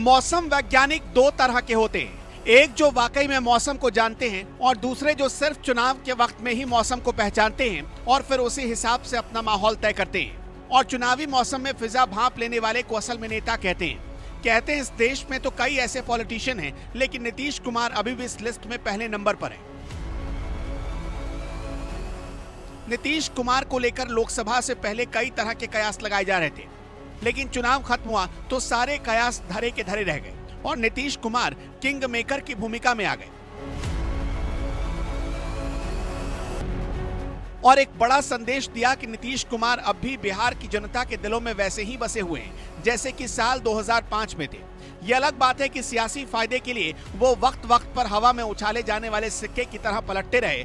मौसम वैज्ञानिक दो तरह के होते हैं, एक जो वाकई में मौसम को जानते हैं और दूसरे जो सिर्फ चुनाव के वक्त में ही मौसम को पहचानते हैं और फिर उसी हिसाब से अपना माहौल तय करते हैं। और चुनावी मौसम में फिजा भांप लेने वाले को असल में नेता कहते हैं इस देश में तो कई ऐसे पॉलिटिशियन हैं, लेकिन नीतीश कुमार अभी भी इस लिस्ट में पहले नंबर पर हैं। नीतीश कुमार को लेकर लोकसभा से पहले कई तरह के कयास लगाए जा रहे थे, लेकिन चुनाव खत्म हुआ तो सारे कयास धरे के धरे रह गए और नीतीश कुमार किंग मेकर की भूमिका में आ गए और एक बड़ा संदेश दिया कि नीतीश कुमार अब भी बिहार की जनता के दिलों में वैसे ही बसे हुए हैं जैसे कि साल 2005 में थे। ये अलग बात है कि सियासी फायदे के लिए वो वक्त वक्त पर हवा में उछाले जाने वाले सिक्के की तरह पलटते रहे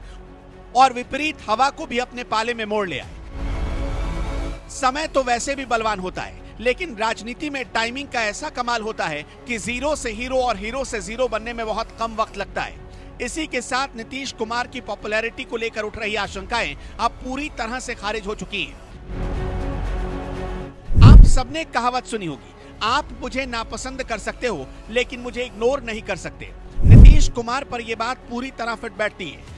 और विपरीत हवा को भी अपने पाले में मोड़ ले आए। समय तो वैसे भी बलवान होता है, लेकिन राजनीति में टाइमिंग का ऐसा कमाल होता है कि जीरो से हीरो और हीरो से जीरो बनने में बहुत कम वक्त लगता है। इसी के साथ नीतीश कुमार की पॉपुलैरिटी को लेकर उठ रही आशंकाएं अब पूरी तरह से खारिज हो चुकी हैं। आप सबने कहावत सुनी होगी, आप मुझे नापसंद कर सकते हो लेकिन मुझे इग्नोर नहीं कर सकते। नीतीश कुमार पर यह बात पूरी तरह फिट बैठती है।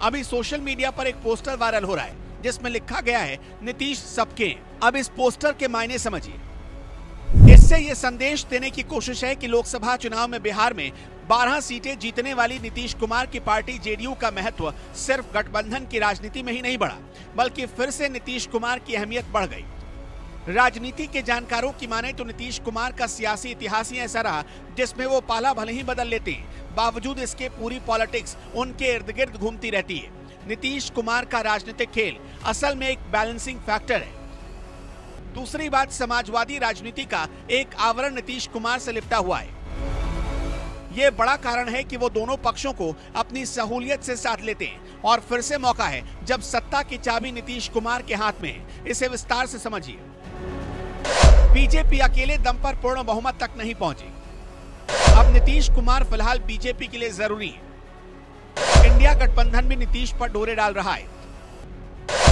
अभी सोशल मीडिया पर एक पोस्टर वायरल हो रहा है जिसमें लिखा गया है नीतीश सबके हैं। अब इस पोस्टर के मायने समझिए। इससे यह संदेश देने की कोशिश है कि लोकसभा चुनाव में बिहार में 12 सीटें जीतने वाली नीतीश कुमार की पार्टी जेडीयू का महत्व सिर्फ गठबंधन की राजनीति में ही नहीं बढ़ा, बल्कि फिर से नीतीश कुमार की अहमियत बढ़ गई। राजनीति के जानकारों की माने तो नीतीश कुमार का सियासी इतिहास ही ऐसा रहा जिसमें वो पाला भले ही बदल लेते हैं, बावजूद इसके पूरी पॉलिटिक्स उनके इर्द गिर्द घूमती रहती है। नीतीश कुमार का राजनीतिक खेल असल में एक बैलेंसिंग फैक्टर है। दूसरी बात, समाजवादी राजनीति का एक आवरण नीतीश कुमार से लिपटा हुआ है। यह बड़ा कारण है कि वो दोनों पक्षों को अपनी सहूलियत से साथ लेते हैं और फिर से मौका है जब सत्ता की चाबी नीतीश कुमार के हाथ में है। इसे विस्तार से समझिए। बीजेपी अकेले दम पर पूर्ण बहुमत तक नहीं पहुंची। अब नीतीश कुमार फिलहाल बीजेपी के लिए जरूरी है। इंडिया गठबंधन भी नीतीश पर डोरे डाल रहा है।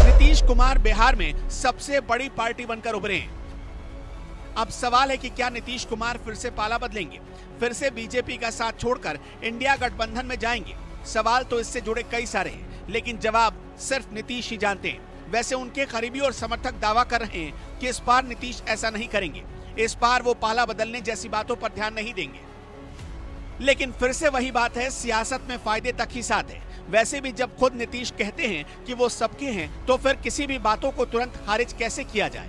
नीतीश कुमार बिहार में सबसे बड़ी पार्टी बनकर उभरे हैं। अब सवाल है कि क्या नीतीश कुमार फिर से पाला बदलेंगे, फिर से बीजेपी का साथ छोड़कर इंडिया गठबंधन में जाएंगे? सवाल तो इससे जुड़े कई सारे हैं, लेकिन जवाब सिर्फ नीतीश ही जानते हैं। वैसे उनके करीबी और समर्थक दावा कर रहे हैं कि इस बार नीतीश ऐसा नहीं करेंगे। इस बार वो पाला बदलने जैसी बातों पर ध्यान नहीं देंगे। लेकिन फिर से वही बात है, सियासत में फायदे तक ही साथ है। वैसे भी जब खुद नीतीश कहते हैं कि वो सबके हैं, तो फिर किसी भी बातों को तुरंत खारिज कैसे किया जाए?